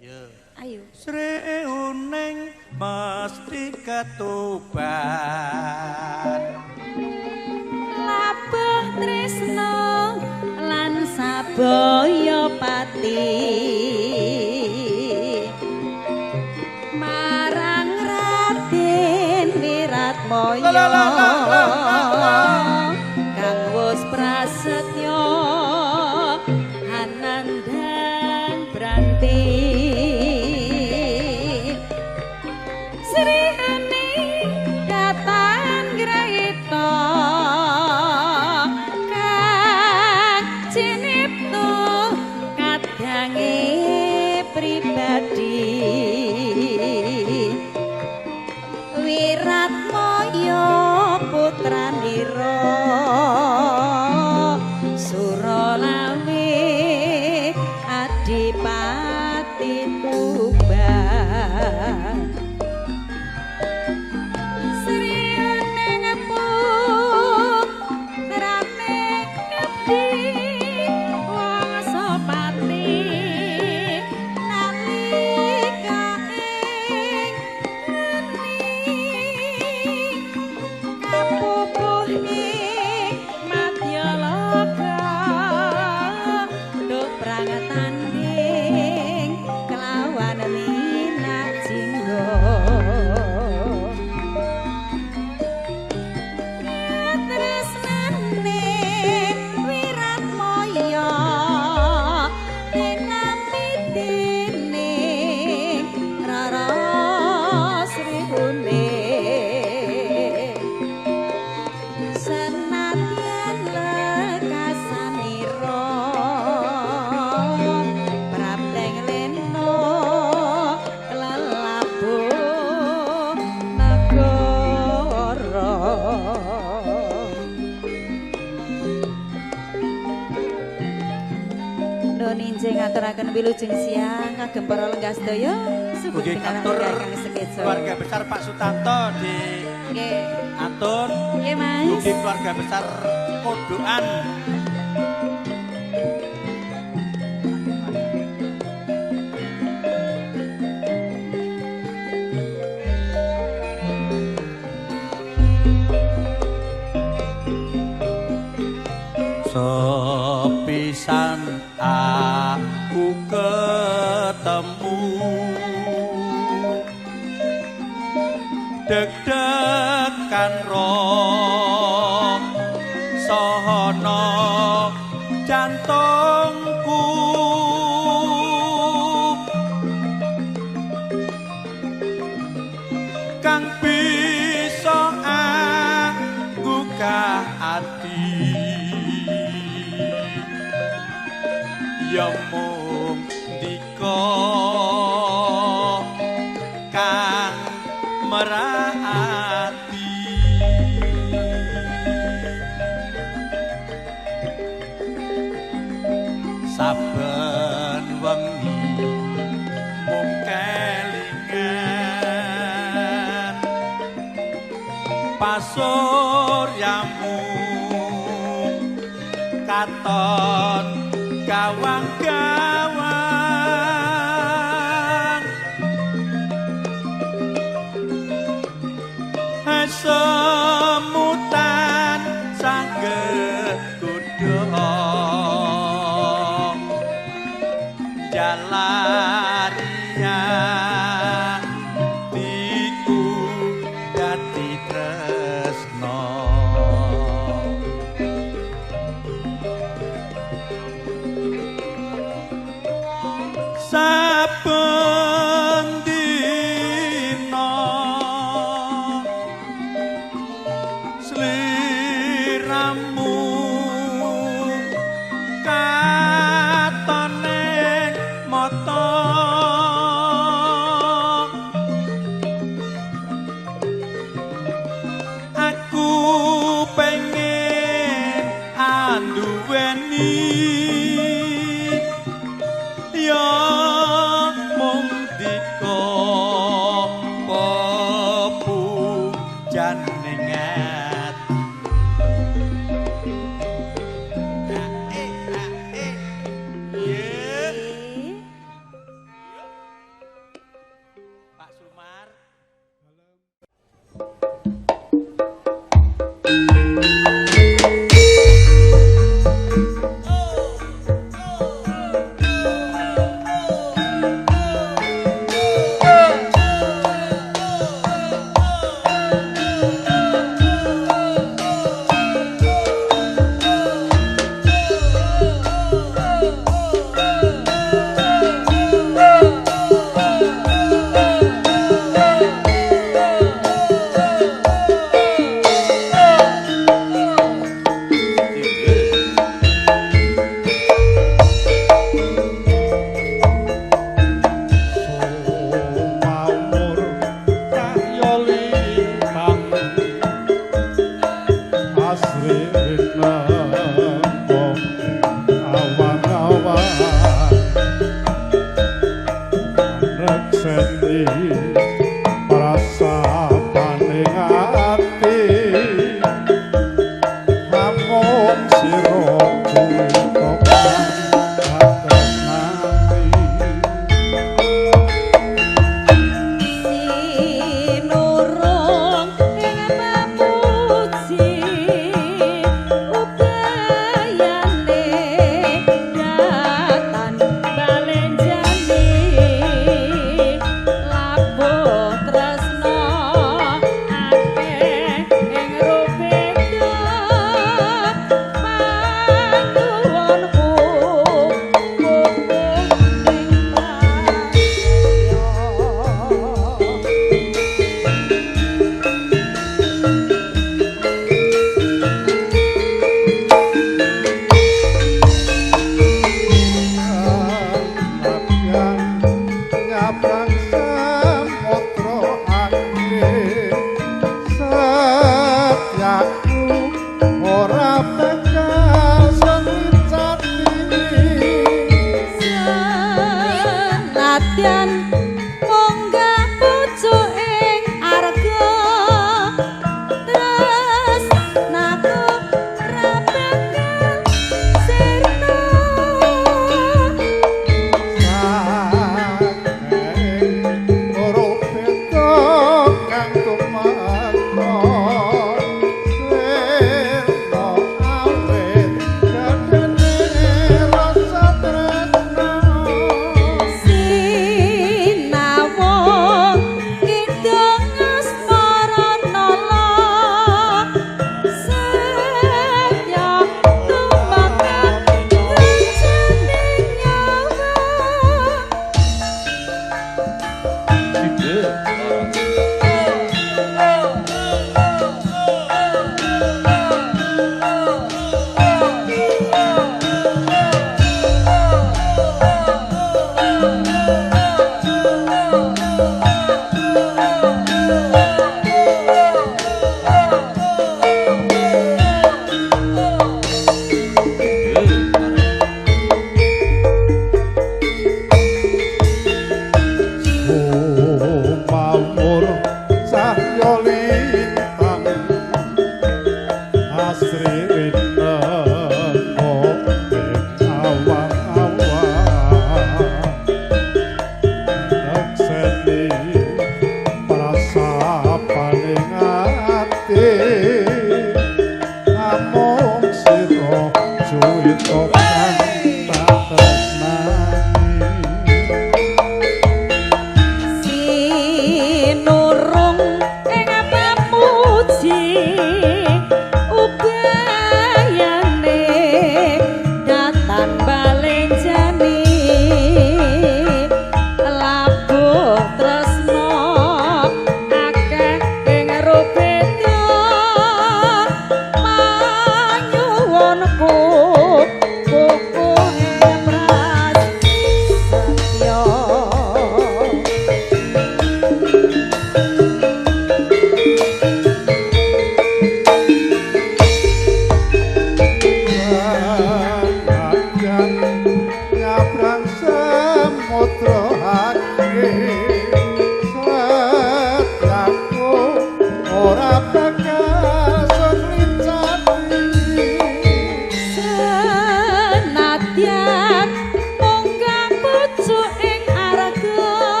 Ya. Ayo. Sri uning mesti ketuban. Labah tresno lan sabaya pati. Marang Raden Wiratmaya. Kang wis prasetya Anandan Branti. Sri Aning Katan Grahita Kang Cinipto kadange pribadi Wiratmaya putranira Suralawe Adipati Tuban ngaturaken wilujeng siang kagem para lenggah sedaya subuh pinanganten kang sekeca. Keluarga besar Pak Sutanto di Atun. Nggih, Mas. Ugi keluarga besar Kodokan. Sepisan aku ketemu deg-degan roh sohono jantungku kang bisa anggugah ati ya mung dika kang merati saben wengi mung kelingan pasuryamu katon gawang-gawang semutan sanggegudha jalaria diku dadi tresno saben dina sliramu katone mata aku pengen anduweni ya mung dika pepujan ning ati nyekseni prasapane ati namung sira kuwi kok katresnani sinurung ing mamuji upayane datan balenjani labuh tresno akeh ing rupeda panyuwunku ing Abyan nyabrang samudra ake setyaku ora bakal sengicati Senadyan munggah pucuk ing arga tresnaku ra bakal sirna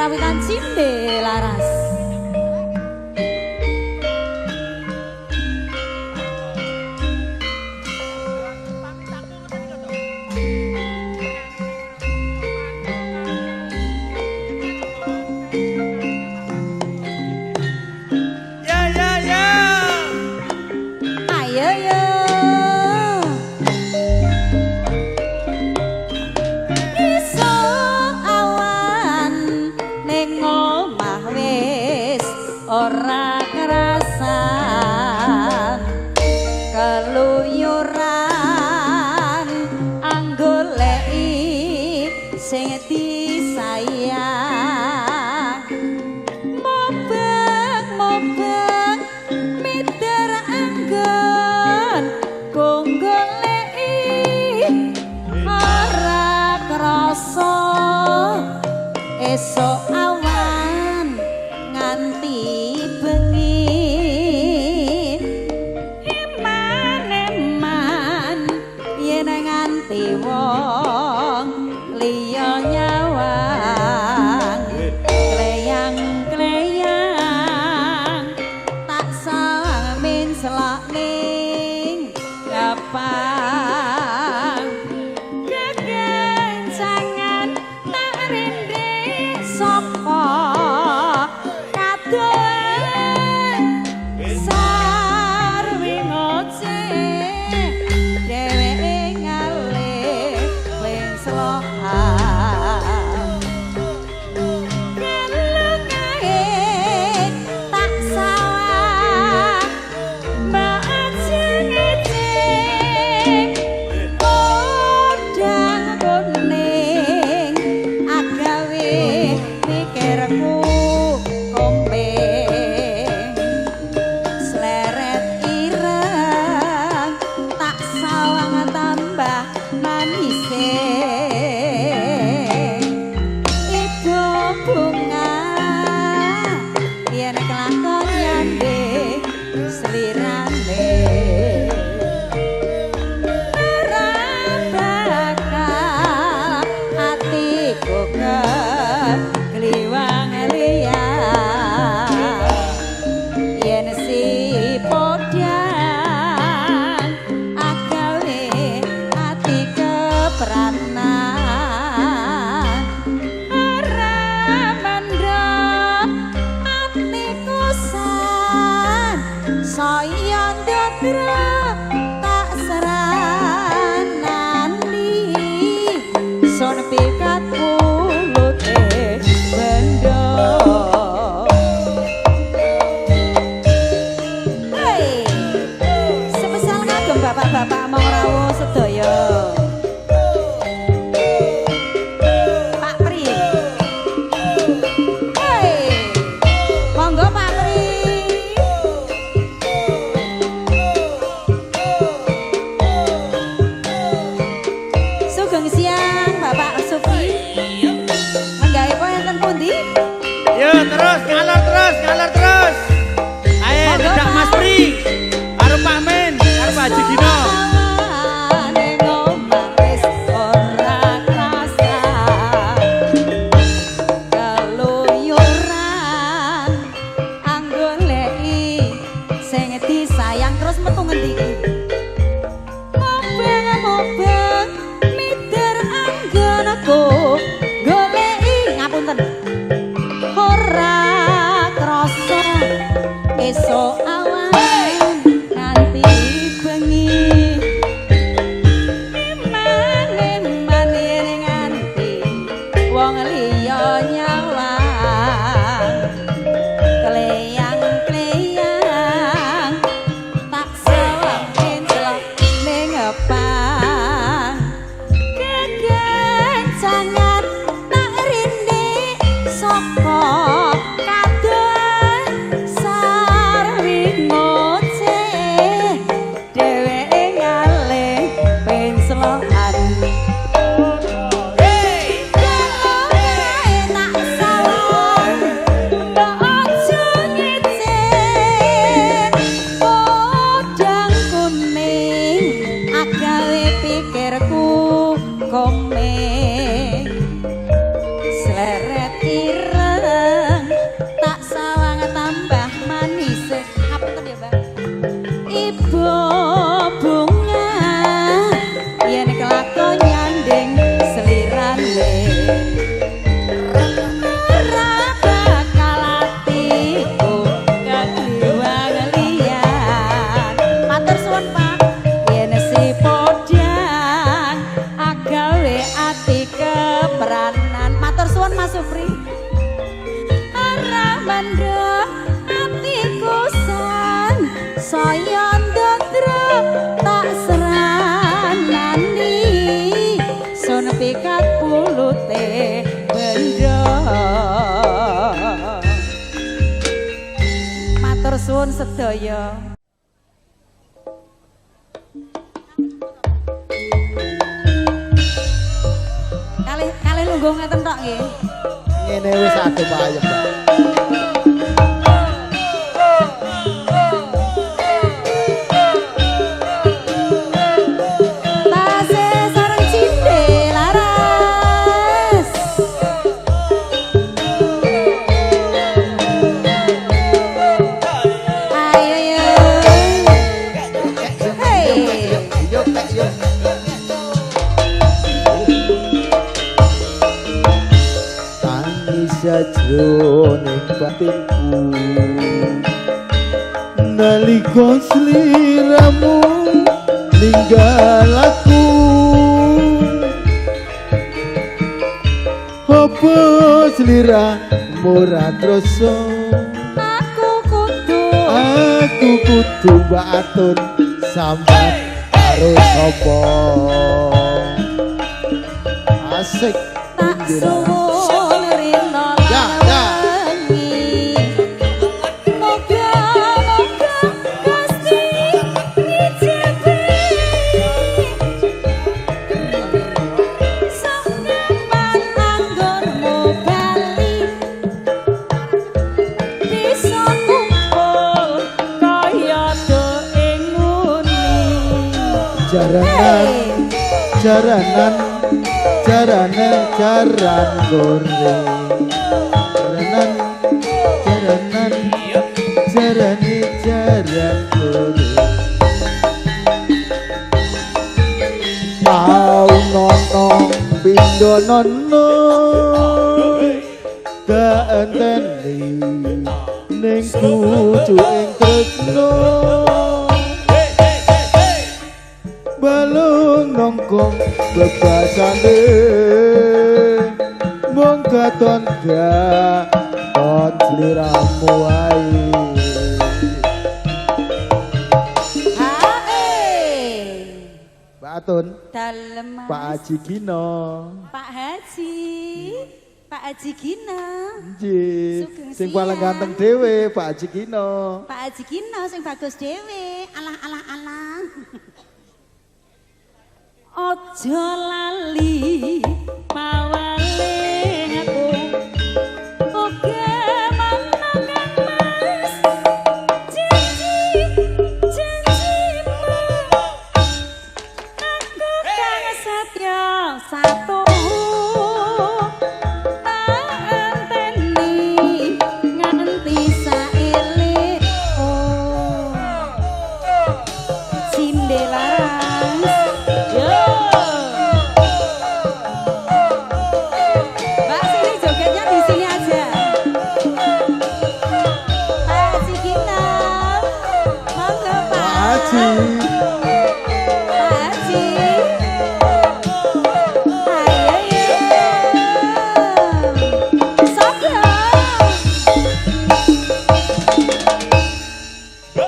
karawitan cinde laras. Ora kerasan keluyuran anggoleki sing disayang mobeng mider anggon gonggoleki ora krasa esok awan nganti wong liya nyawang kleyang tak samin selak ning kapang kegencangan tak rinding sapa kadoan sarwi ngoce dheweke saya ndadra tak seranani son pikat mulute bendo hey spesial kagem bapak-bapak mau rawuh sedaya Pak Pri hey monggo Pak Pri siang Bapak Supri menggawe poenten pundi? Yo terus ngalor terus ayo tidak Mas Pri karo Pak Men karo Pak Haji Gino keluyuran anggoleki sing disayang terus metu ngendi mobeng aku goleki ngapunten ora krasa esok awan nganti bengi iman nganti wong liya nyawang kleyang tak sawakin celok ning ngepang sangat tak rinding saka kadoan sarwi ngoce dheweke ngalih penslokan tak sawang mbok aja mendem atiku san saya ndandra tak seranani sun pikat pulute benda matur suwun sedaya. Kalih lungguh ngeten tok nggih. Ngene wis adu bayem, Mbak. Tase sareng cinde laras. Ayo yo. Hey. Sajroning batinku nalika sliramu ninggal aku apa sliramu ora krasa Aku kudu mbak atun sambat karo sapa asik tak suwun rina lawangi moga-moga Gusti ngijabi sampeyan anggonmu bali bisa kumpul kaya ing nguni jaranan goreng jaran goreng mau nono pindo nono kaenteni ning cucu ing tresno balung nongkong bebasane mung katon kon sliramu wae Pak Atun dalem Pak Haji Gino Pak Haji Gino nggih Sugeng sing siang. paling ganteng dhewe Pak Haji Gino Pak Haji Gino sing bagus dhewe alah ojo lali mawaling aku oke mantangan mas janjimu aku kang setya satu tak enteni nganti saelek cinde laras Mbak sini jogetnya di sini aja. Pak Haji Gino, monggo Pak. Haji Pak Haji. Ayo yo. Sogo.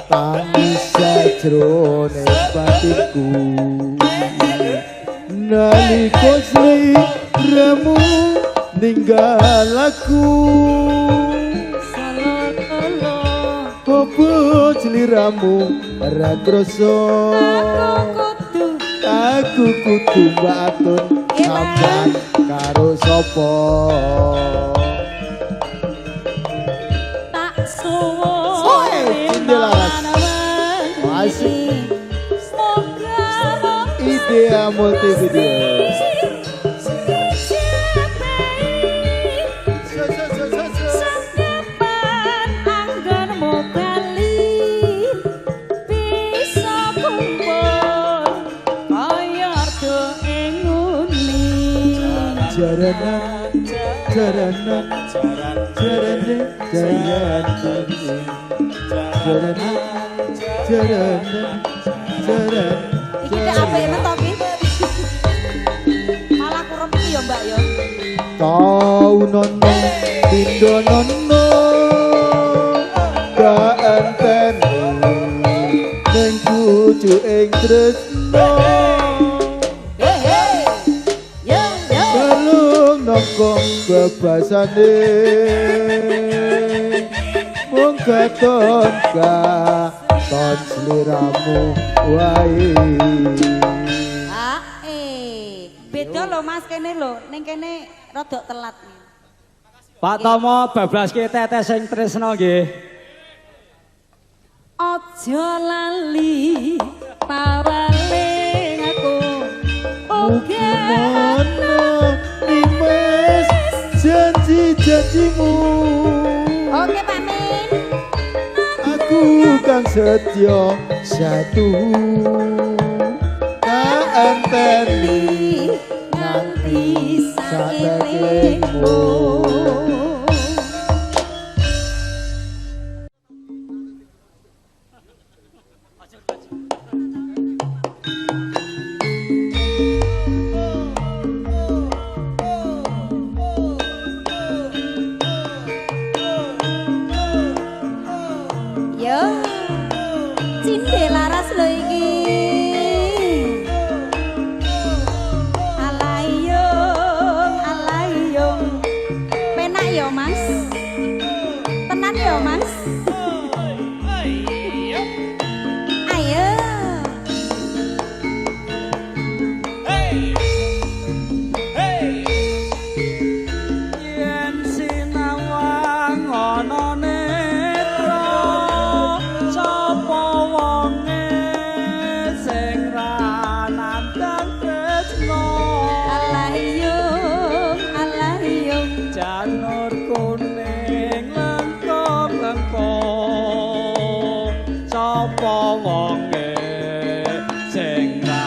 tangis sajroning batinku nalika sliramu ninggal aku Solo-solo. apa sliramu ora krasa aku kudu mbak atun sampeyan karo sapa Tak suwun Soe, cinde laras. Asik. Semoga Idea multivideo Sampeyan anggonmu bali bisa kumpul kaya do ing nguni jaranan jaranan iki nek apik mentok iki malah kurang iki ya Mbak ya tau nono pindo nono tresno Balung nongkong bebasane Mung katon katon sliramu wae Beda lho Mas kene lho, ning kene rada telat. Pak Tomo bablaske tetes sing tresno nggih. Aja lali pawaling aku. Oke. Imes janji-janjimu Oke Pak Min. Aku kang setya satu enteni nganti sakelingmu Yo, cinde laras lho iki. Alayung, penak yo Mas. Tenan yo Mas. Ayo. Yen sinawang ana netra sapa wonge sing ra nandang tresno Alayung, janur kuning lengkop-lengkop sapa wonge sing ra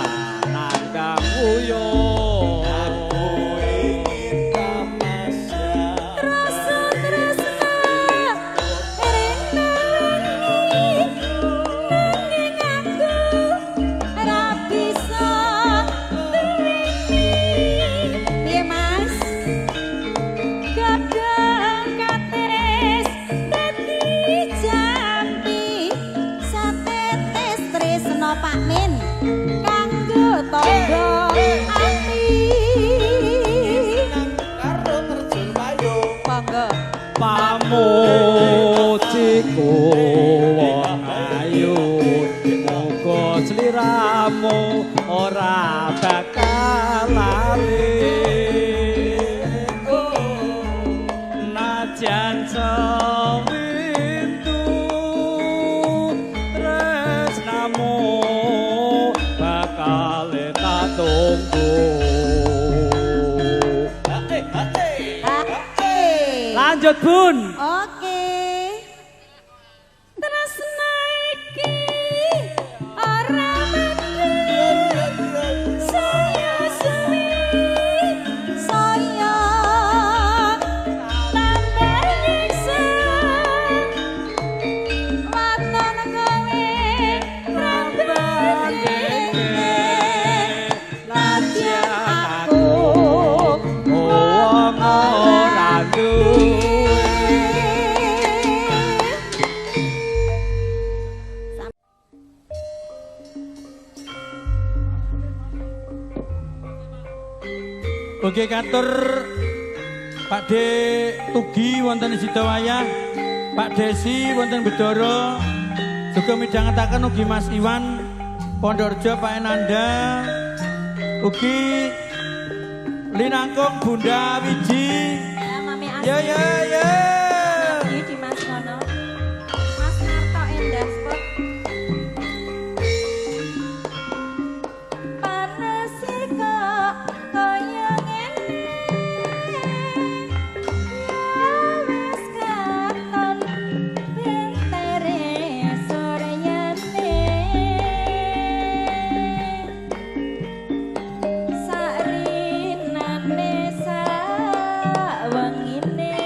nandang uyuh aku ingin tamasya rasa tresna nanging aku ra bisa ngerti. Piye Mas? Kadang kateres dadi jampi satetes tresna Pak Min kanggo tangga ati Karo terjun payung. monggo pamujiku wong ayu muga sliramu ora bakal lali najan sewindu tresnamu bakal tak tunggu lanjut Bun. Oke. Tresna iki ora mendem. Saya suwi. Saya tambah nyiksa. Waton gawe rabang Nadyan aku wong ora duwe Oke katur Pak De Tugi wonten Sidowayah, Pak Desi wonten Bedoro, juga midhangetaken ugi Mas Iwan Pondorjo, Pak Enanda, ugi linangkung Bunda Wiji. Ya, Mami Asli. Ya. Di Mas Mono. Mas Narto Endah Sport. Panas kok kaya ngene. Ya wis katon bentere soryane. Sarinane sawengine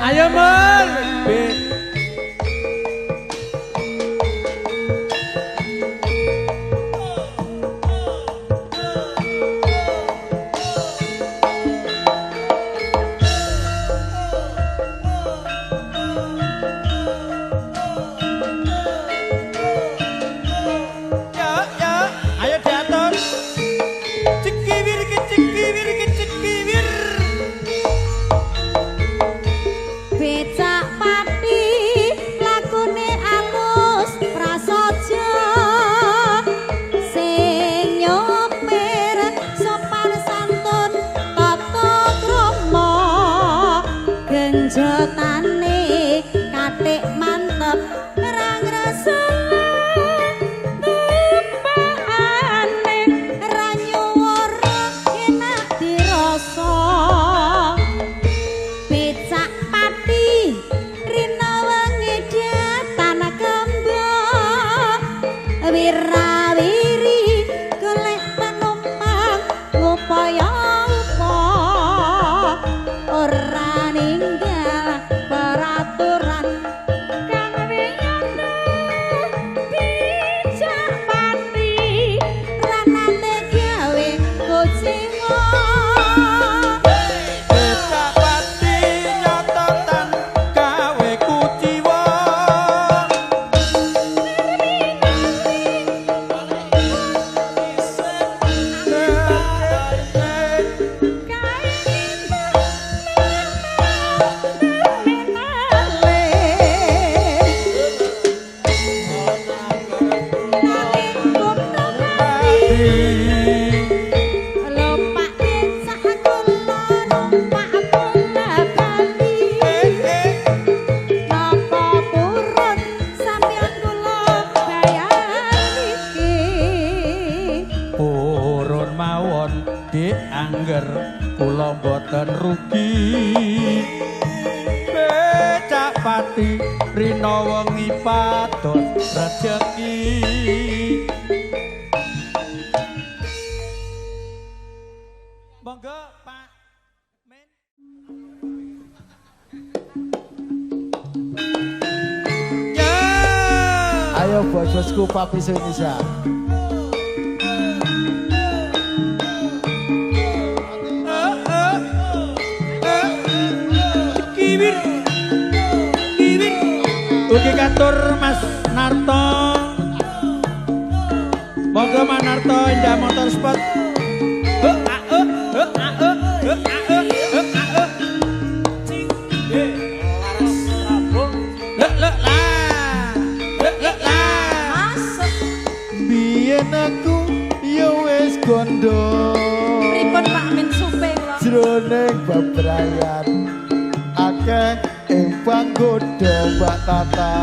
Ayo Mun. Ayo diatur. Cekiwir ke cekiwir ke cekiwir. Becak pati lakune alus prasaja sing nyopir sopan santun tata krama genjotane katik mantep nerang rasane tumpakane ranyuwara enak dirasa becak pati rina wengi datan kembang wirawiri golek penumpang ngupaya upa ora ninggal peraturan kang wiyana becak pati ranane gawe kucinga Becak pati nyototan gawe kuciwa. Lompak becak kula numpak bola bali napa purun sampeyan kula bayar iki Purun mawon Dik angger kula boten rugi. Becak pati rina wengi padot rejeki. Monggo Pak Men. Ya. Ayo bos-bosku Papi Indonesia. Kiwir. Kiwir. Ugi katur Mas Narto. Monggo Mas Narto Indah Motorsport. Biyen aku ya wis gondo pripun Pak Men supe kula jroning bebrayan akeh ing panggoda Mbak Tata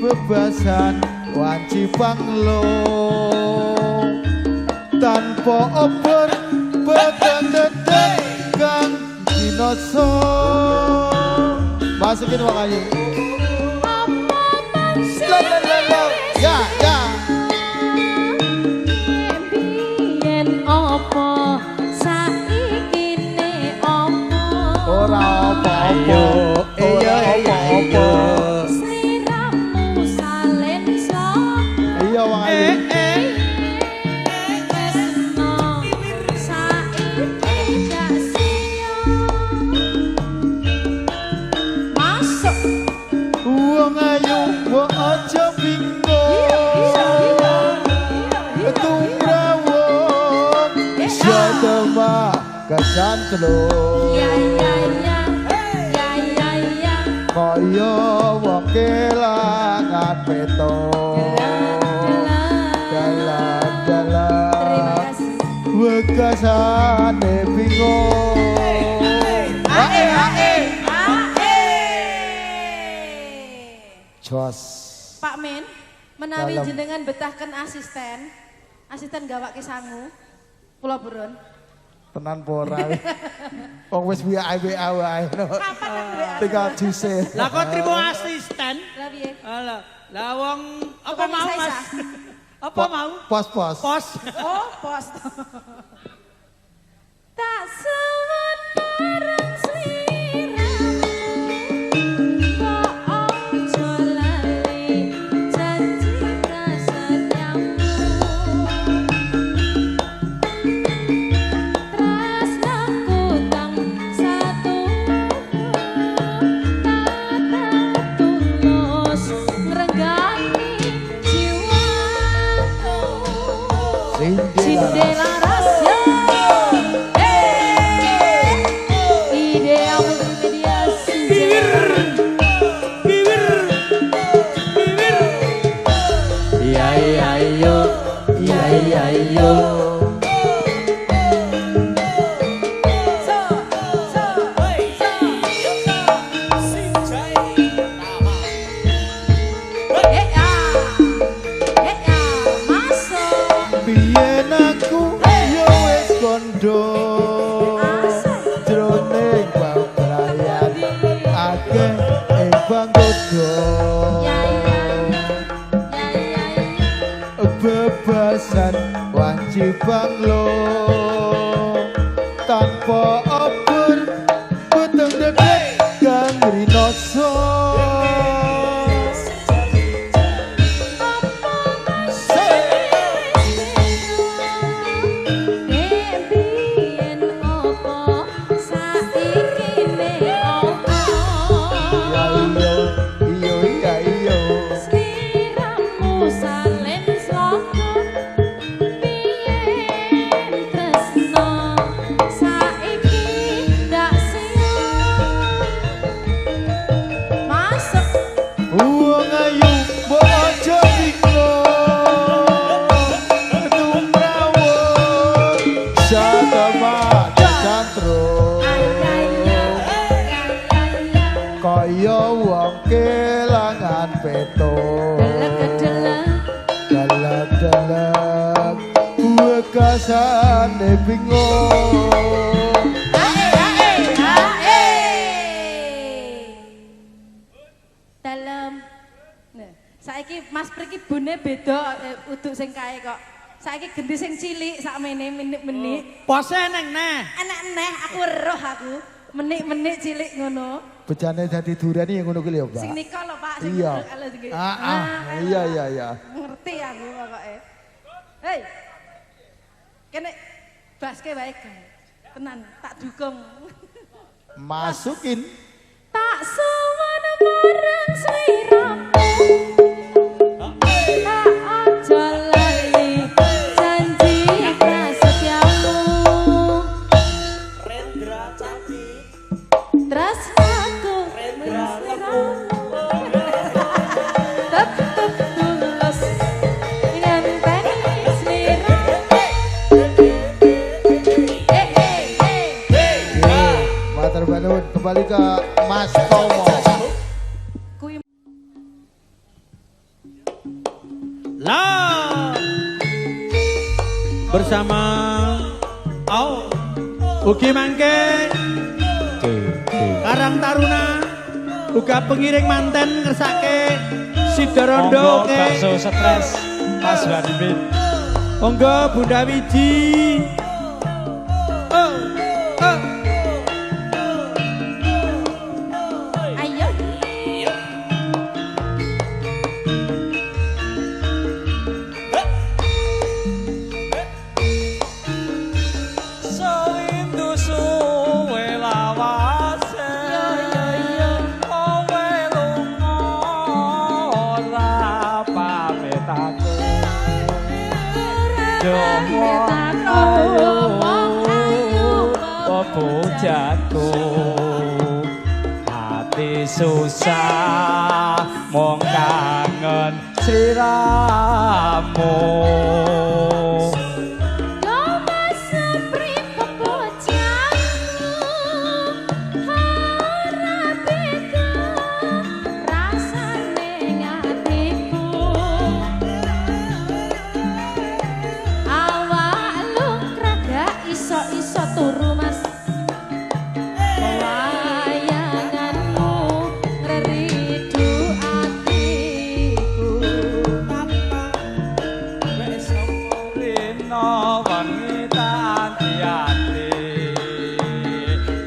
bebasan wanci panglo tanpa obor beken dedek kang dinoso masukin Wak Ayu. Ya, ya. biyen apa saikine apa Ora apa-apa. Iya, iya, iya. sliramu salenso Iya Wak Ayu. tresno saiki gak sia masuk Wong ayu kok aja bingung. Tumrawon sadema kecantlung. ya ya ya ya ya ya Kaya wong kelangan peto. Dalan-dalan terima kasih wekasane bingung. Jos. Pak Men, menawi Dalam. jenengan betahkan asisten gawake sangu, kula burun. Tenan pora. Wong wis WA wae. Kapan kan WA? Tinggal juse. Lah kok trimo asisten? Lah piye? Alah, lah wong apa Tukang mau Saisa. Mas? Apa mau? Pos-pos. Pos. Oh, pos. tak sewenang banglo tanpa obor beteng deket kang rinoso kaya wong kelangan peto dalek-dalek wekasane bingung Dalam nah, saiki Mas Pri ki bune beda uduk sing kae kok. Saiki gendhi sing cilik sakmene menik-menik. Pose neng neh. Enak neh aku weruh aku. Menik-menik cilik ngono. bejane dadi dureni yang ngono kuwi lho, Pak. Sing nikah lho, Pak, sing Iya. Iya. Ngerti aku pokoke. Hei. Kene baske wae gae. Tenan, tak dukung. Masukin. Tak sowan marang sliramu. Tak aja lali janji prasetyamu. Rendra cantik. Terus aku sliramu. Tetep tulus ngenteni sliramu. Matur nuwun kembali ke Mas Tomo. Lah bersama ugi mangke Karang Taruna uga pengiring manten ngersake Sidorondo Monggo bakso stres Mas Wadimin. monggo Bunda Wiji. Ayo. Sewindu suwe lawase. Kowe lunga ora pamit aku. Bobojanku hati susah mong kangen sliramu. Iso turu mas wayanganmu ngeridu atiku Wes rino wengi tanti-ati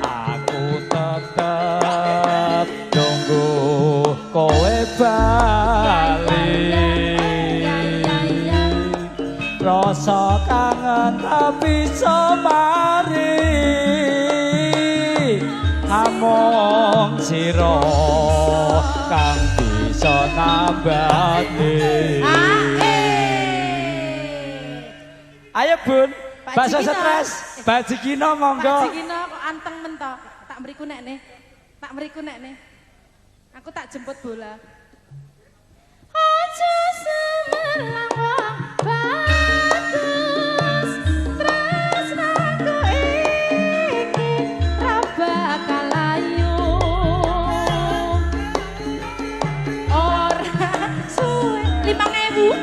aku tetep nunggu kowe bali. Rasa kangen tapi somari among sira kang bisa nambani. Ayo Bun, bakso stres, bajikino monggo. Bajikino kok anteng men to. Tak mriku nek ne. Aku tak jemput bola. Aja semelang wong bagus, tresnaku iki ra bakal layu. Ora suwe 5.000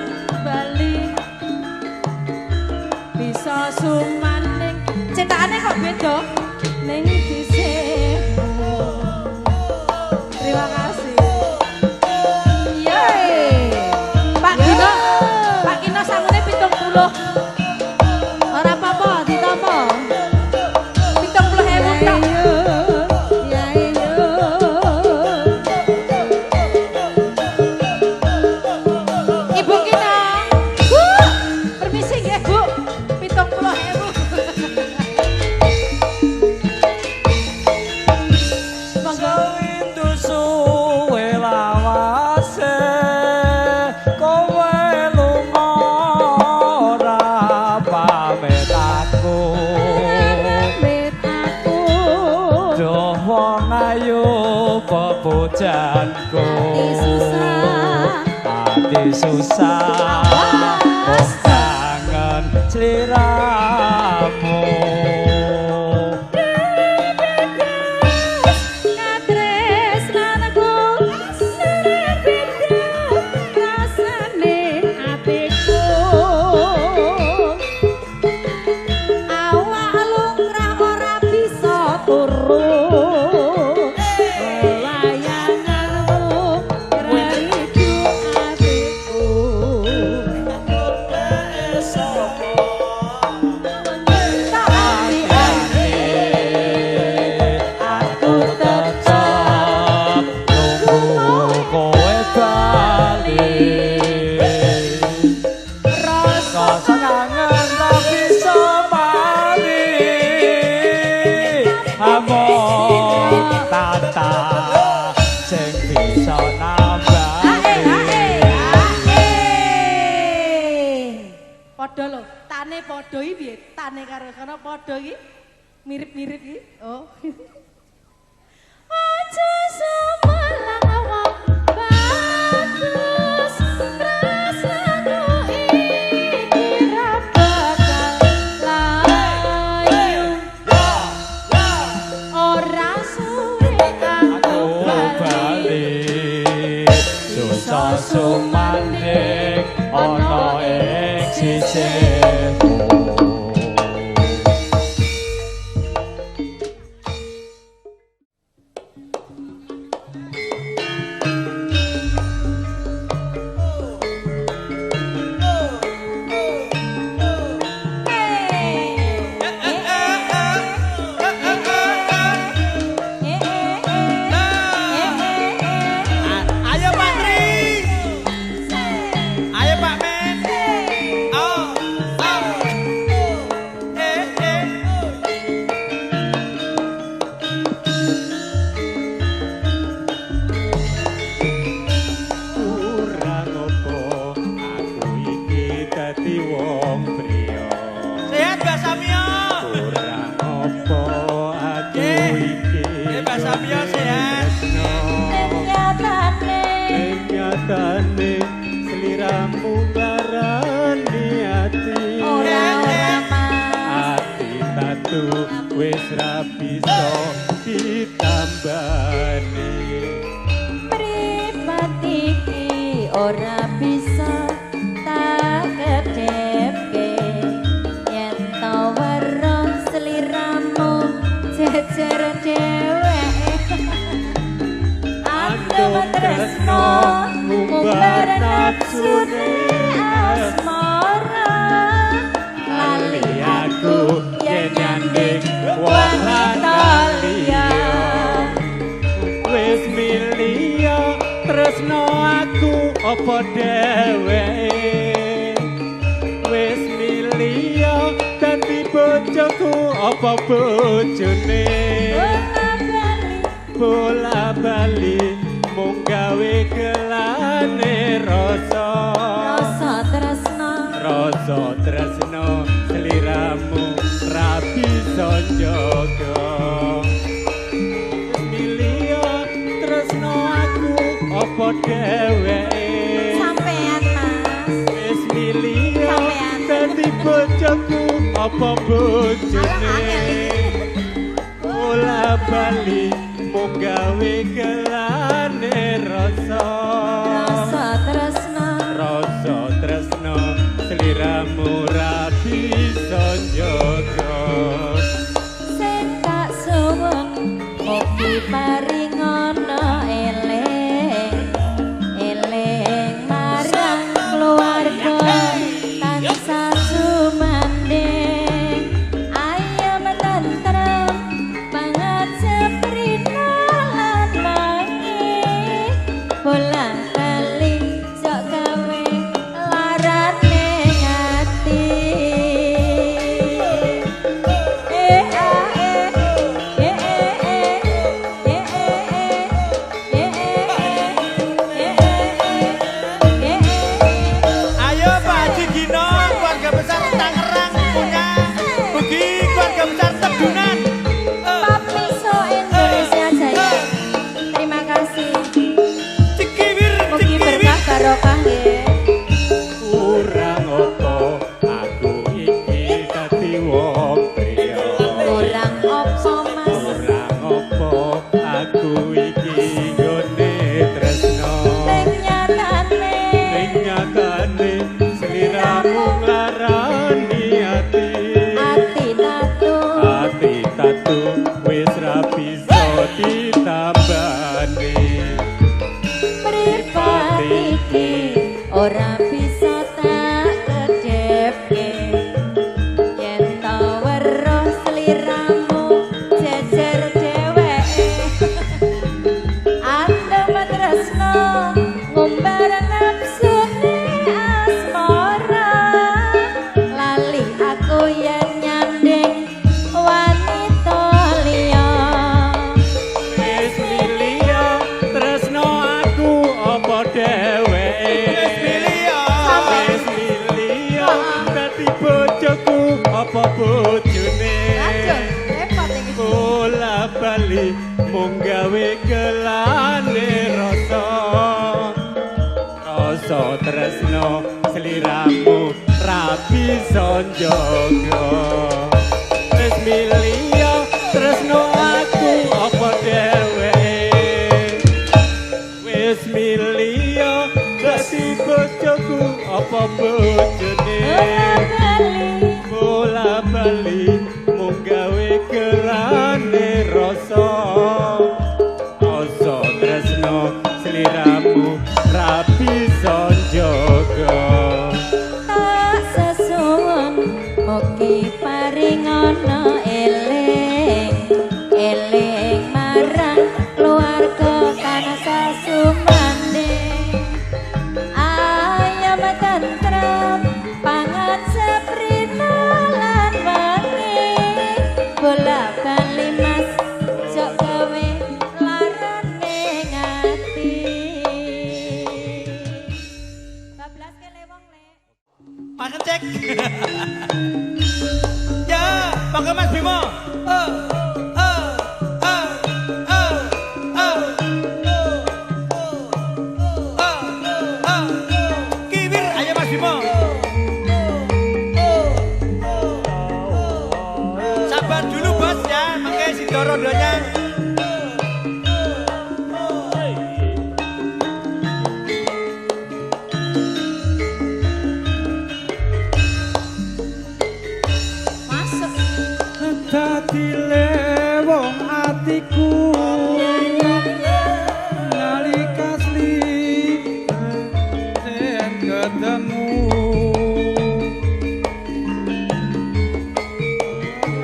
bali. Bisa sumaning cetakane kok beda ning dhisik. Terima kasih. Yeay. Pak Kino sangune 70. ayu pepujanku ati susah kok kangen sliramu Padha lho, tane padha iki piye? Tane karo kono padha iki mirip-mirip iki. Oh. Aja semalang wong bagus rasaku iki ra bakal layu. Ora suwe aku bali susah sumandek ana ing sisihku. Wis ra bisa ditambani mripat iki ora bisa tak kedepke yen to weruh sliramu jejer dheweke aku tresno mumbar nafsune asmara lali aku yen nyanding wanita liya wis milih tresno aku apa dheweke wis milih dadi bojoku apa bojone bola bali mung gawe gelane rasa tresno sliramu ra bisa njaga milih tresno aku apa dheweke sampean Mas wis milih dadi bojoku apa bojone bola bali mung gawe gelane rasa tresno sliramu ra bisa njaga sing tak suwun kok diparingono eling marang keluarga tansah sumanding ayam tentrem banget seprina lan wangi aku iki nggone tresno ning nyatane sliramu nglarani ati tatu wis ra bisa ditambani mripate iki ora bisa tak kedepke yen ta weruh sliramu jejer dheweke andem tresno ngumbar nafsune asmara lali aku yen nyanding wanita liya wis liya tresno aku apa dheweke wis liya dadi bojoku apa bojone bola bali mung gawe kelane rasa tresno sliramu ra bisa njaga wis liya tresno aku apa dheweke wis liya dadi bojoku apa bojone bola bali mung gawe kelane rasa tresno sliramu ra bisa njaga tak sesuwun mugi paringana eling marang keluarga kana sasumane ayam tentrem pangan seprina lan wangi bola bali mas jok gawe larane ngati bablas kele wong le Makan cek. Ya, pakai Mas Bimo. Kiwir, ayo Mas Bimo. Sabar dulu bos ya, pakai si Dorodonya. Dadi lewong atiku nalika sing ketemu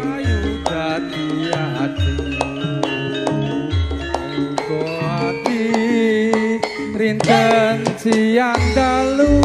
ayu dadi atiku uga ati rinten siang dalu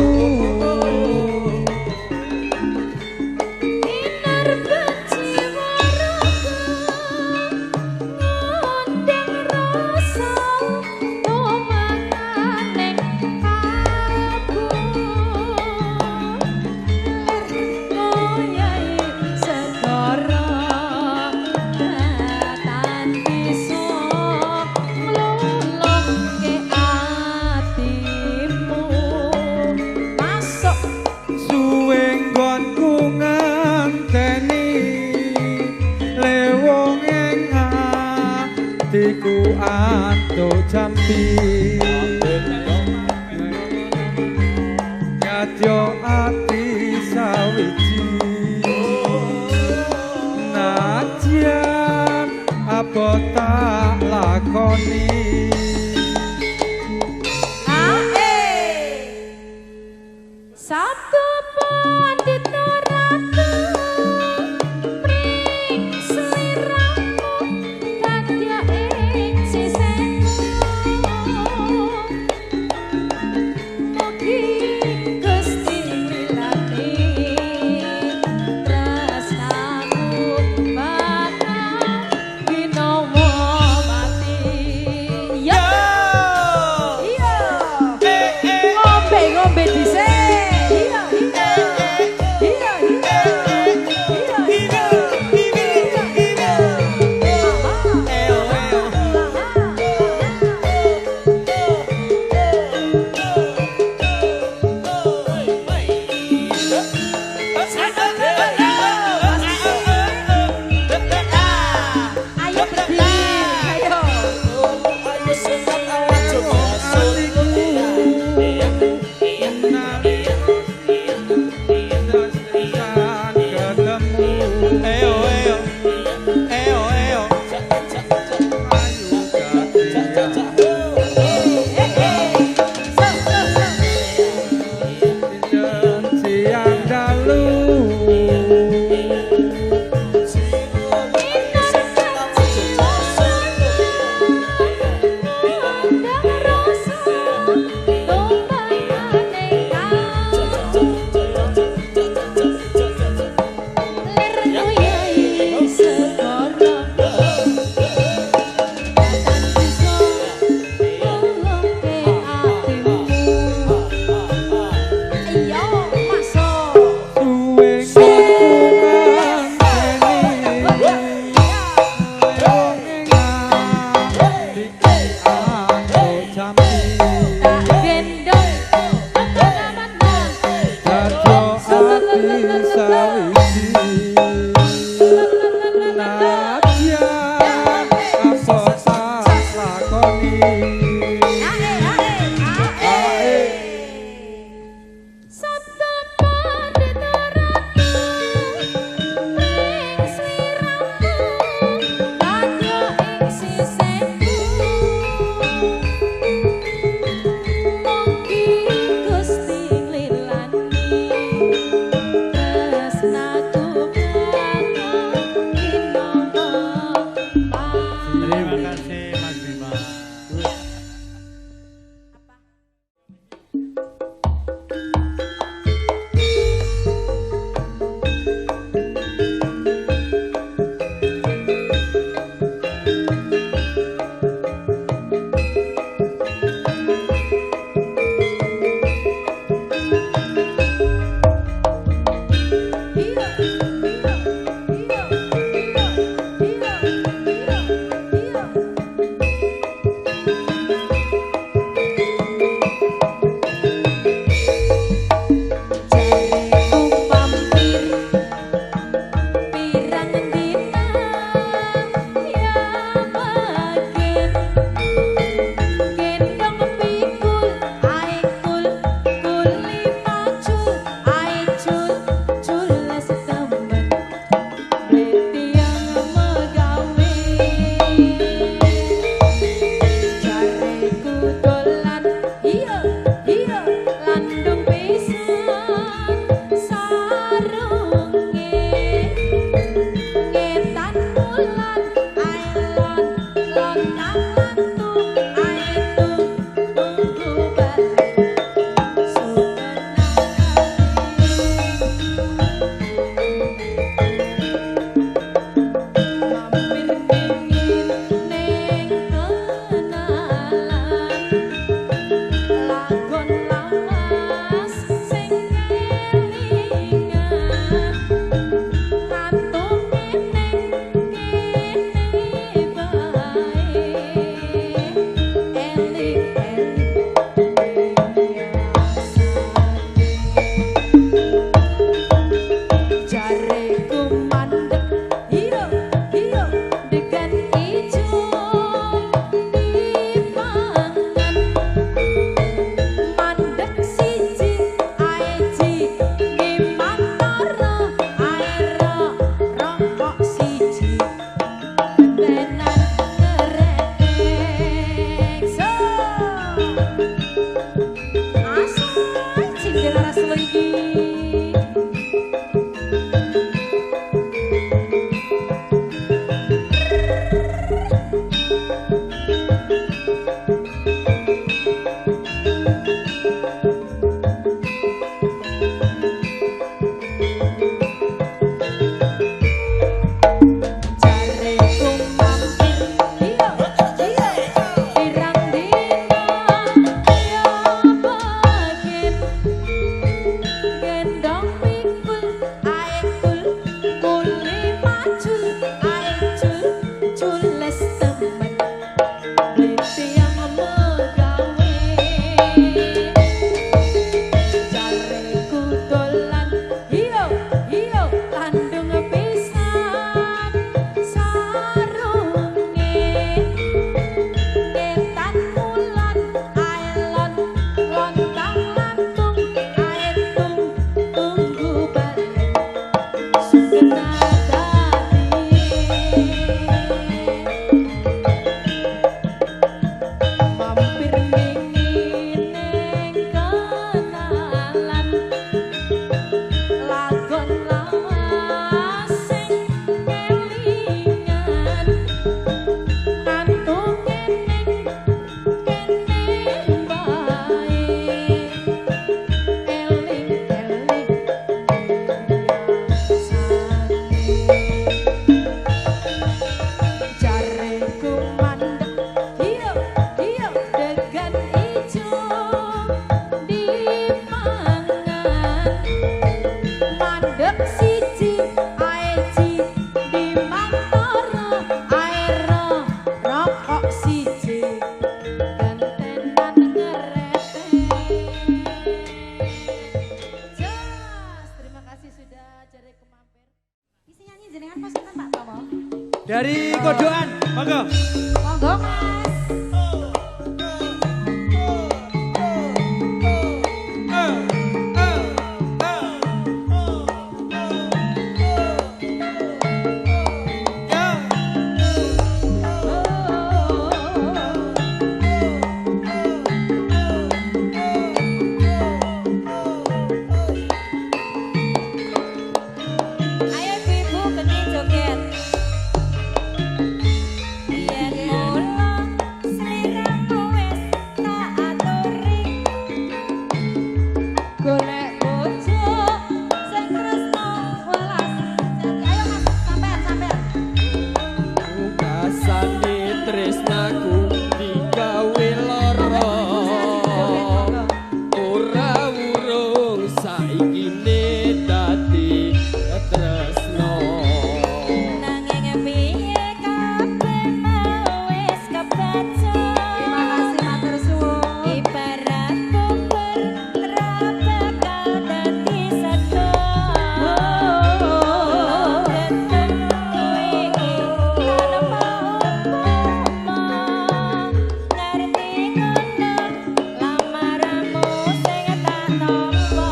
atiku antuk jampi nyadyo ati sawiji najan apa tak lakoni Satu pandit ratu pring sliramu kadya ing sisemu mugi Gusti milani tresnamu bakal ginawa mati ya Terima kasih Mas Bima. Dari Kodoan, monggo. Monggo Mas. Yo. tresnaku digawe lara ora urung saikine dadi tresno Nanging piye kabeh mau wis kebaca. Terima kasih matur suwun. Ibarat koper bakal dadi sego. Ketemu iki tanpa umpama ngerti ngono lamaramu sing tak tampa.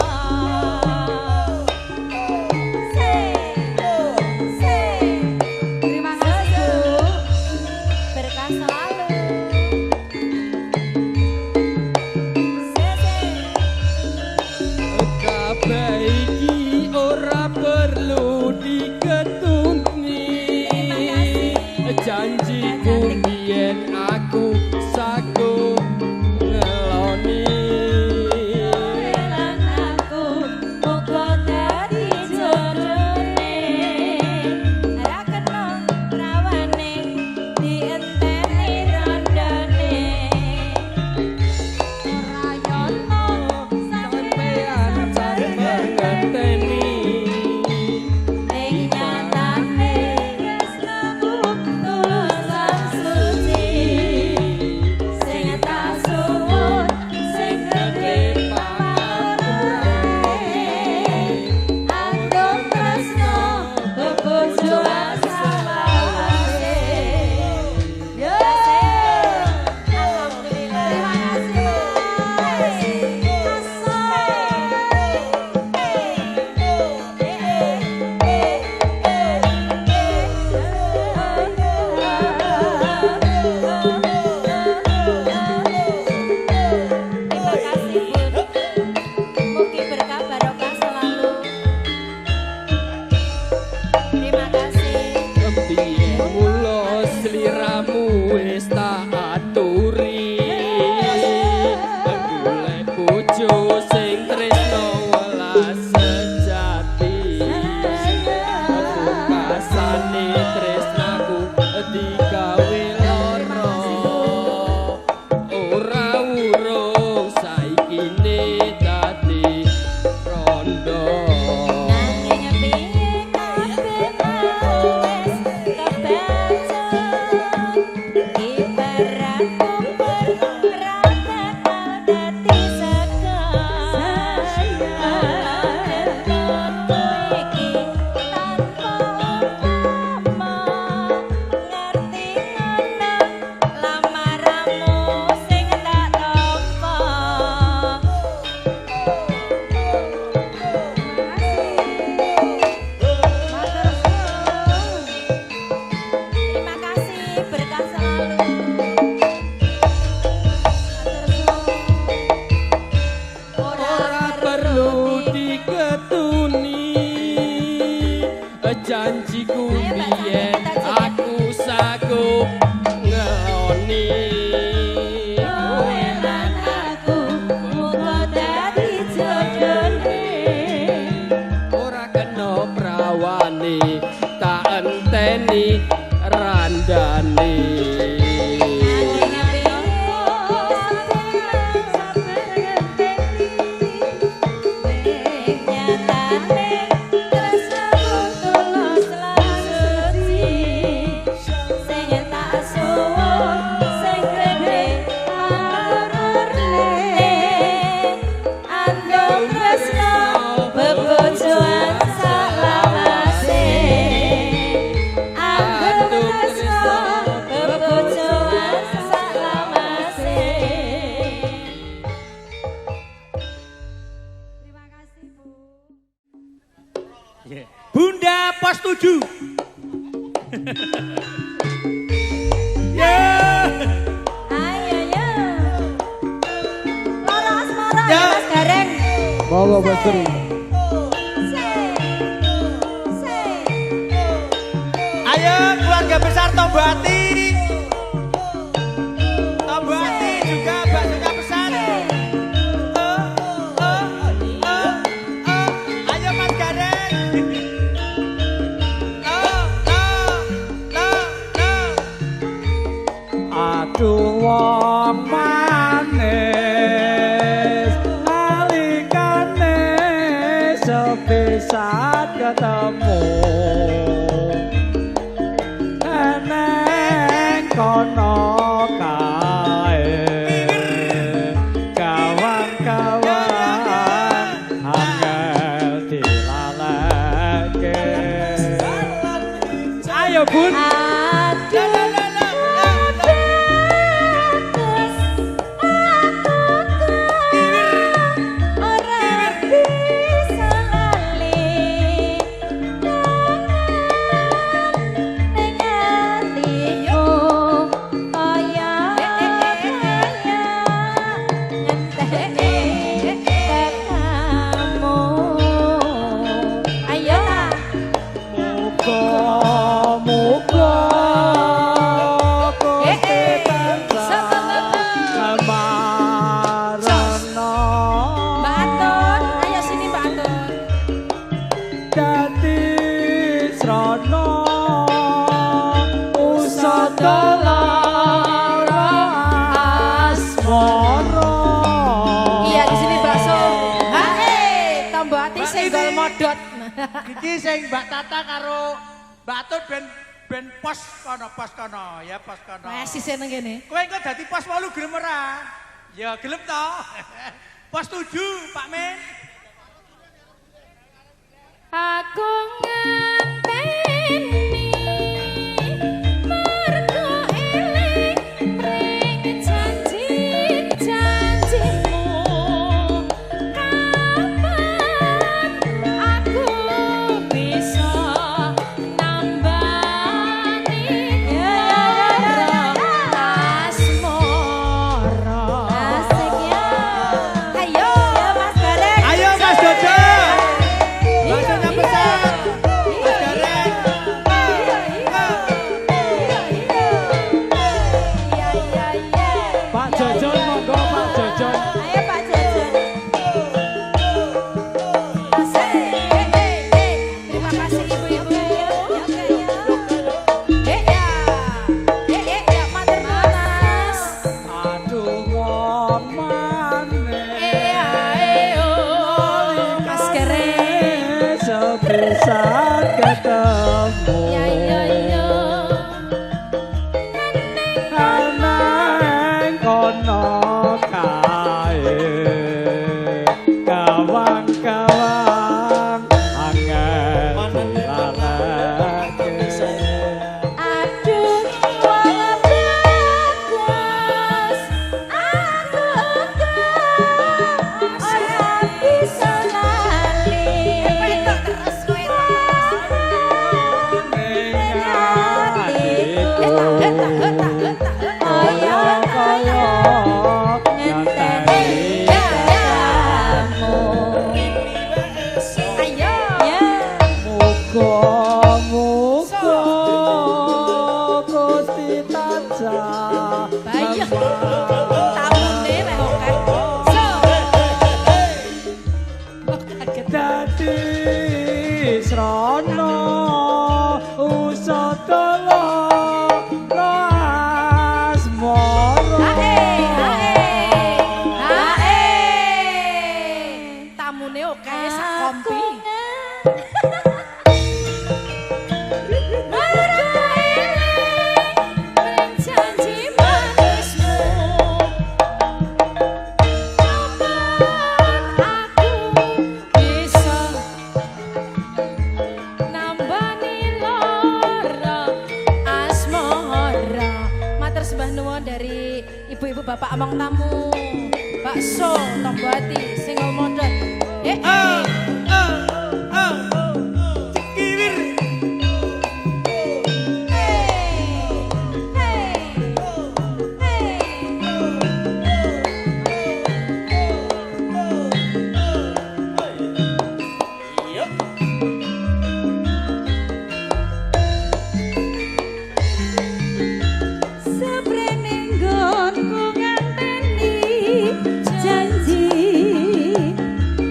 Terima kasih Bu, berkah selalu. kabeh iki ora perlu diketuni janjiku biyen aku sago ngeloni Lan aku muga dadi jodone. Ra kena rawane dienteni randane. Ora yono sampean ngenteni ing nyatane tresnamu tulus lan suci. Sing tak suwun sing gedhe pamorane. Andung tresno bebojo asalawase. Yo, alhamdulillah. Terima kasih Bu. Mugi berkah barokah selalu. Terima kasih. piye mula sliramu wis tak aturi golek bojo sing tresno welas sejati pungkasane tresnaku digawe lara ora urung saikine dadi rondo Nanging piye kabeh mau wis kebaca. Ibarat koper bakal dadi sego. Ketemu iki tanpa umpama ngerti ngono lamaramu sing tak tampa. Terima kasih, berkah selalu. ora perlu diketuni janjiku biyen aku sago ngeloni Lan aku muga dadi jodone. ora kena prawane tak enteni randane Bunda Pos 7. Yeah. Ayo yo. Loro asmara Ya. ya Mas Gareng. Monggo Mas Tri. Ayo keluarga besar Tombati. Tombati juga baksonya pesan. Ayo Mas Gareng. Aduh wong manis alikane sepisah ketemu eneng kono kae kawan-kawan angel dilaleke ayo bun Iki sing Mbak Tata karo Mbak Atun ben pos kono ya pos kono. Masih seneng kene. Kowe engko dadi pos 8 gelem ora? Ya gelem to. Pos 7 Pak Men. Aku ngenteni mergo eling pring janji-janjimu kapan aku bisa nambani asmara Asik ya. ayo Mas Gareng. Ayo Mas Dodo. Bahasanya besar. Mas Gareng. Pak Jojon monggo Pak Jojon Ayo Pak Jojon. Terima kasih ibu-ibu. Matur nuwun. aduh wong manis Mas Gareng. sepisah ketemu eneng kono kae kawan-kawan angel dilaleke Aduh wong bagus aku ora bisa lali. Tamune oke sak kompi. Dari ibu-ibu bapak among tamu bakso tombo ati single model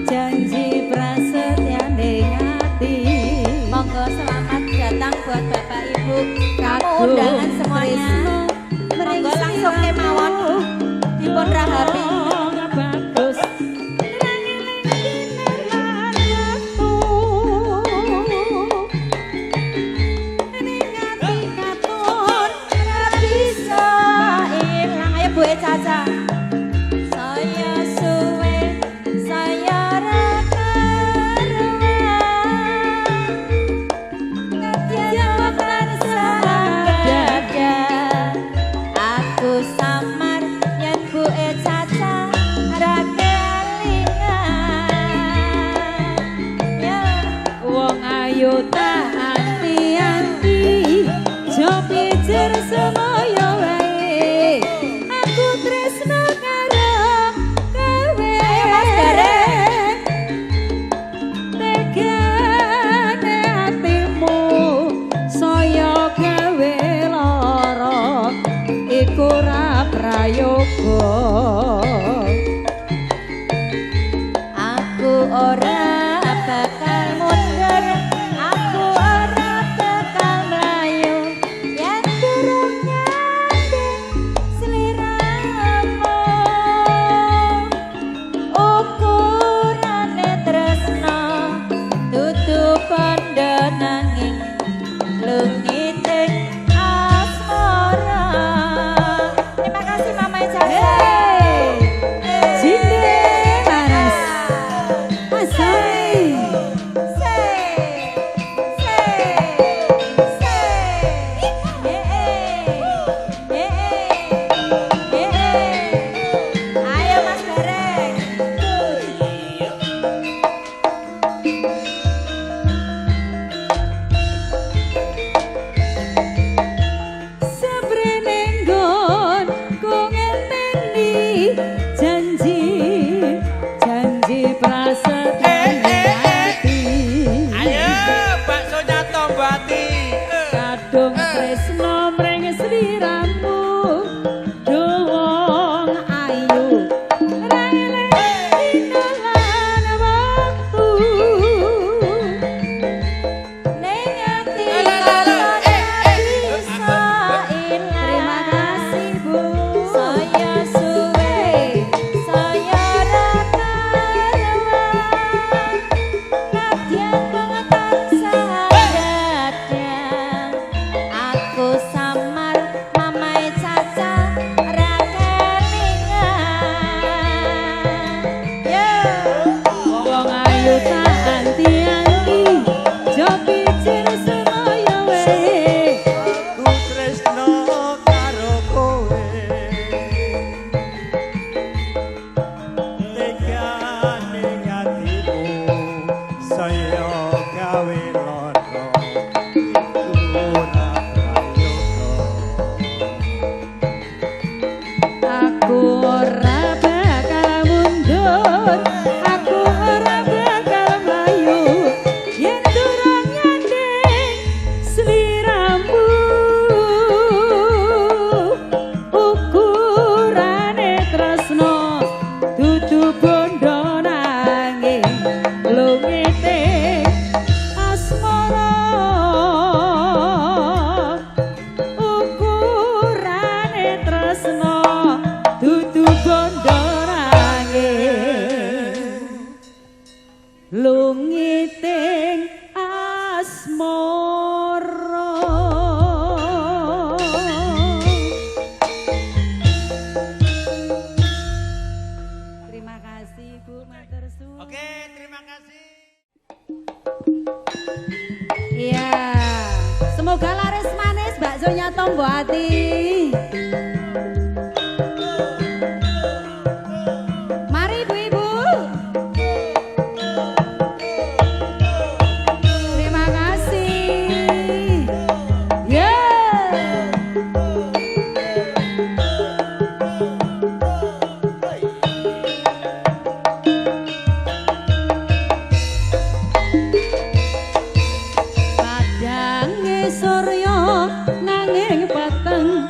Janji prasetya dengan langsung kemawon dipun rahapi. Bagus. Bu Caca. Saya suwe, saya raka jawabkan sadada. Aku samar yen Bu Caca raka lingan. Ya Wong ayu tak anti-anti, jo pijer semoyo wae. Aku tresno karo kowe. Ayo Mas Gareng. Tegane atimu saya gawe lara, iku ora prayoga. Aku ora bakal mundur, aku ora bakal mlayu yen durung nyanding sliramu. Ukurane tresna dudu pandha nanging lungiting asmara. Terima kasih Mama Caca. Jinde Maras. Asoi. Ayo Mas Gareng. Sabrene nggon ku ngenteni janji prasetyo ati. Ayo baksonya tombati. Kadung tresno mring sliramu, wong ayu ra eleng dinalan waktu. Ning ati kalon bisa ilang. Terima kasih Bu. Saya suwe, saya raka rewang. Kadyan mengetan sadada. Aku samar Mamai Caca raka lingan. Yo. Wong ayu tak anti-anti, jo pijer semoyo wae. Ku tresno karo kowe. Tegane atimu saya gawe lara, iku ora prayoga. Aku ora bakal mundur, aku ora bakal mlayu yen durung nyanding sliramu. Ukurane tresno dudu bondo nanging lungiting asmara. Ukurane tresno dudu bondo nanging lungiting asmara. Terima kasih Bu, matur suwun. Oke, terima kasih. Iya, semoga laris manis baksonya Tombo Ati. Mari ibu-ibu. Terima kasih. Ya. Padange surya nanging peteng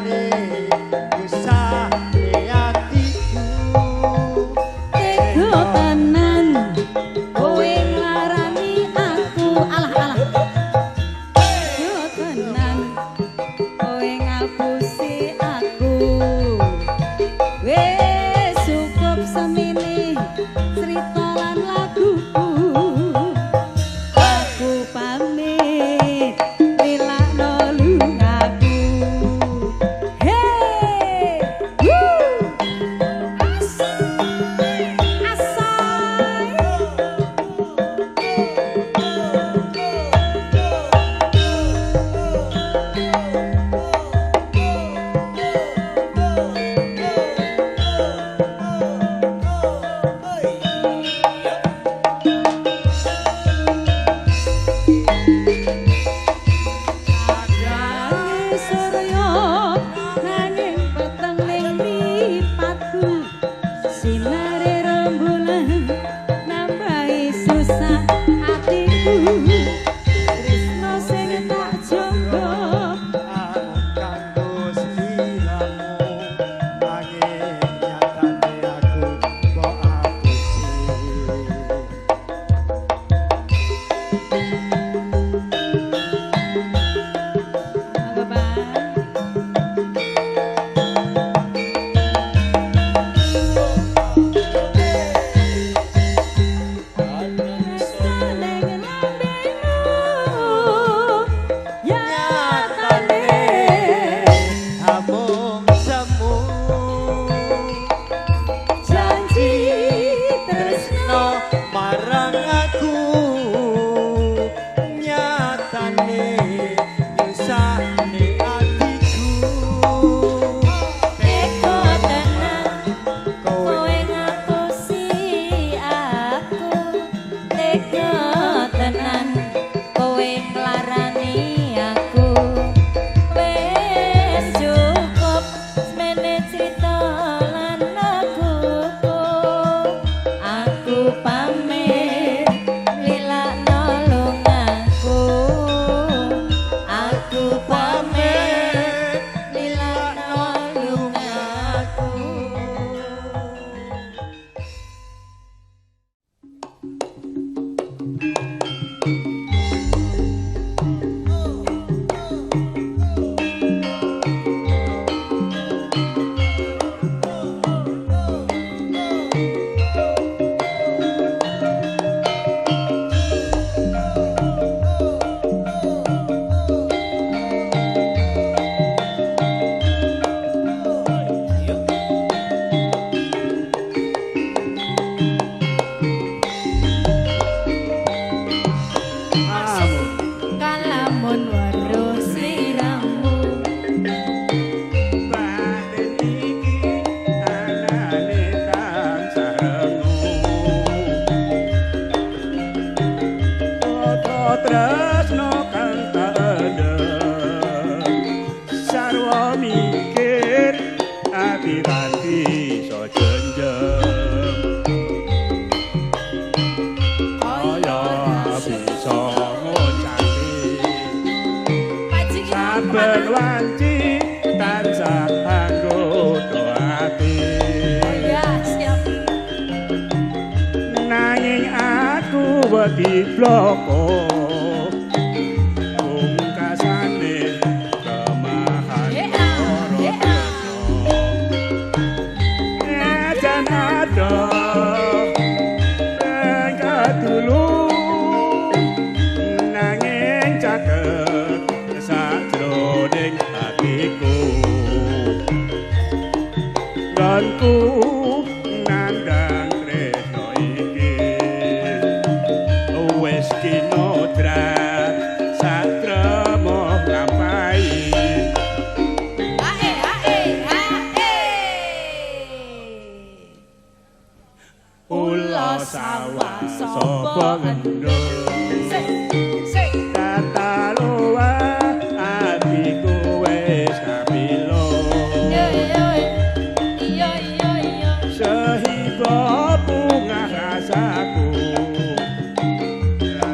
nyatane usane atiku Tega tenan kowe nglarani aku alah Tega tenan kowe ngapusi aku Wes cukup semini cerita lan laguku Aku pamit milakno lungaku Hey Woo Nanging surya nanging peteng ning mripatku sinare rembulan nambahi susah atiku tresno sing tak jangga kanggo sliramu nanging nyatane aku kok apusi Monggo Pak Saling lambemu nyatane amung semu janji tresno marang aku nyatane nyusahne atiku teko tenan kowe kowe ngapusi aku teko tenan kowe nglarani aku wis cukup semene cerita lan laguku aku pamit lilakno lungaku aku pamit lilakno lungaku kalamun weruh sliramu batin iki anane tansah rengu oto tresno kang tak endem sarwa mikir ati ranti so jenjem kaya bisa ngucati saben wanci tansah anggoto ati Ya, siap. nanging aku wedi bloko pungkasane kemahan dan ada dulu nanging caket sakjroning hatiku ganku nandang tresno iki wis kinodrat satremo nglampahi Hae, hae, hae. ula sawah sapa ngendul Sik, sik. kata loa atiku wis kapilo Yo, yo, yo, yo, yo. sehingga bungah rasaku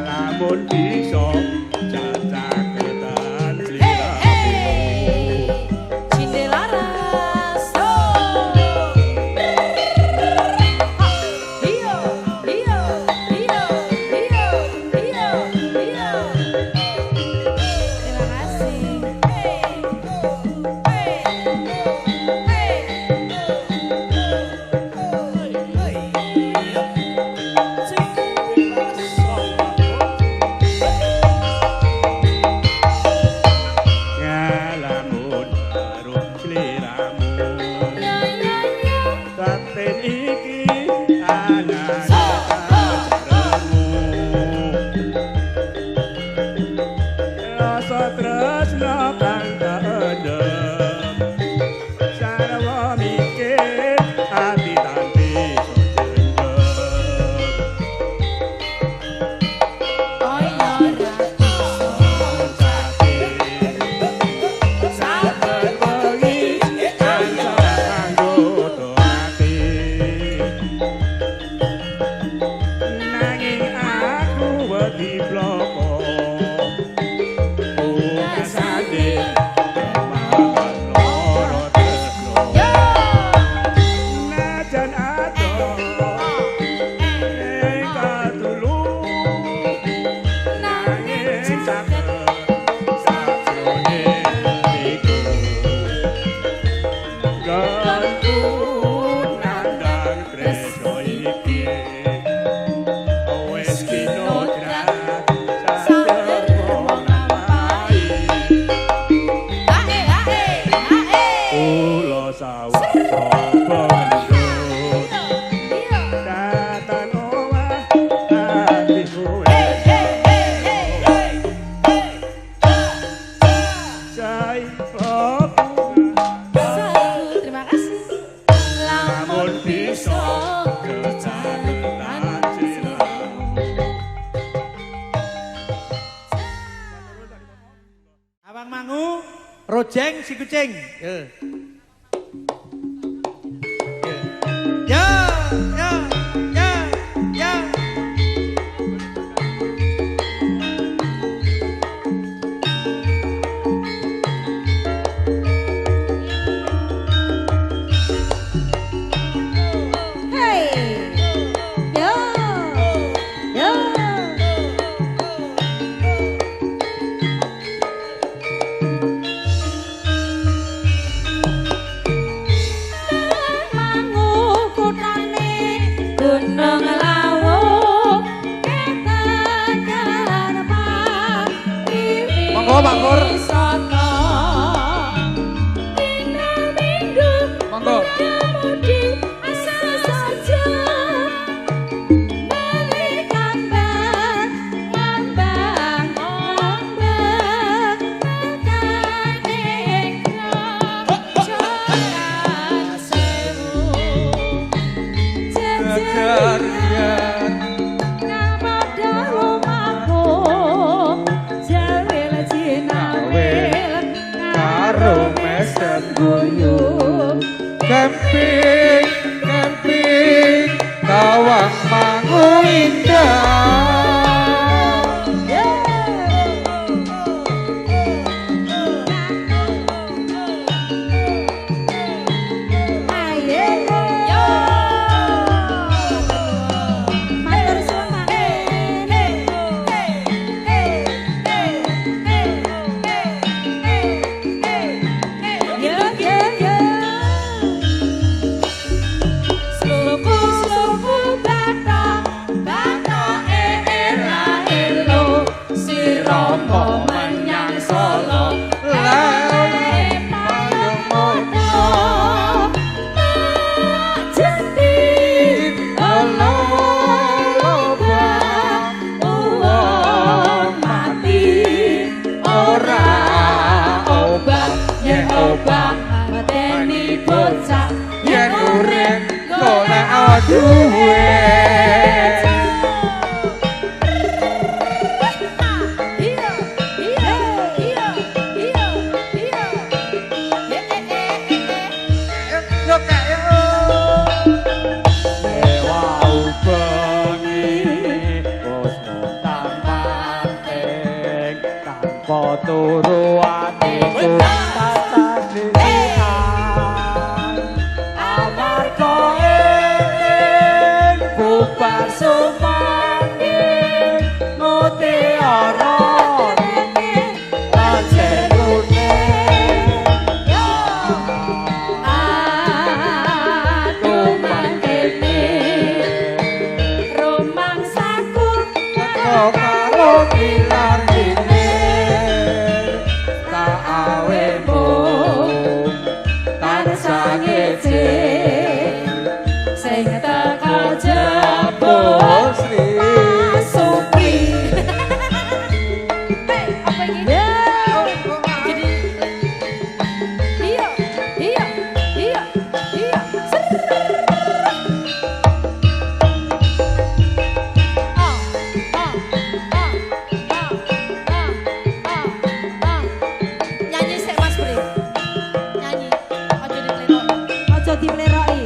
lamun bisa cacaketan Hey, hey. sliramu Cinde Kanku nandang tresno iki wis kinodrat sadar nglampahi kula sawetara pengendut katan owah atiku Terima kasih. Lamun bisa kecaketan silang. Awang mangu, rojeng si kucing. Yo. Yo, yo, yo, yo. Monggo Pak Kur. Monggo. Camping, camping, kawang mangu indah. Turu atiku tatane amarga bubar sumangin mutiara lan jerune aku mangkene rumangsaku karo pilar sing teko jebul Supri. Apa ini? Jadi iya. Nyanyi sik Mas Pri. Nyanyi. Ojo dipleroki.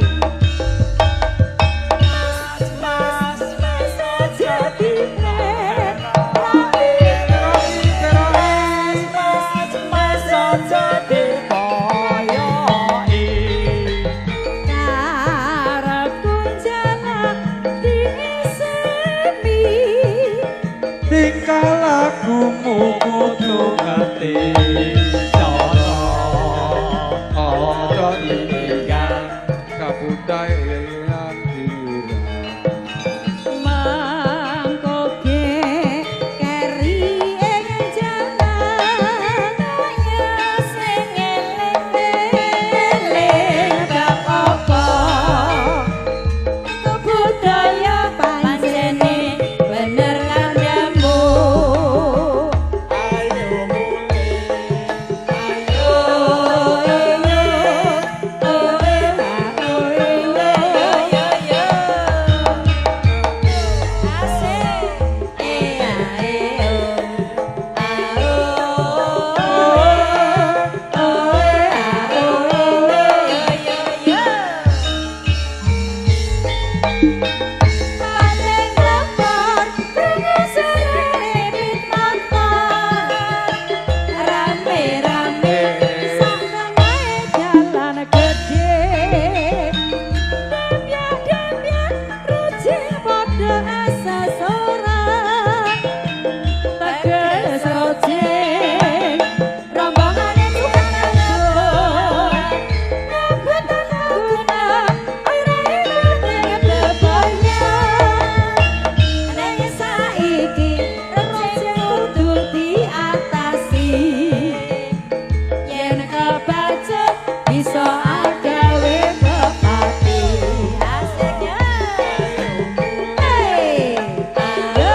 Tingkah lakumu kudu ngerti, ojo iki bisa agawe bupati. Asiknya. Hey, yo.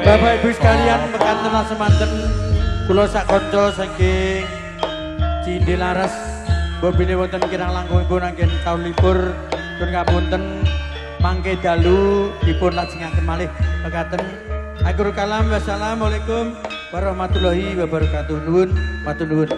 Bapak Ibu sekalian mekanten semanten kula sak kanca saking Cindi Laras bobine wonten kirang langkungipun anggen taun libur pun ngapunten mangke dalu dipun lajengaken malih mekaten akhirul kalam wassalamualaikum warahmatullahi wabarakatuh nuwun matur nuwun.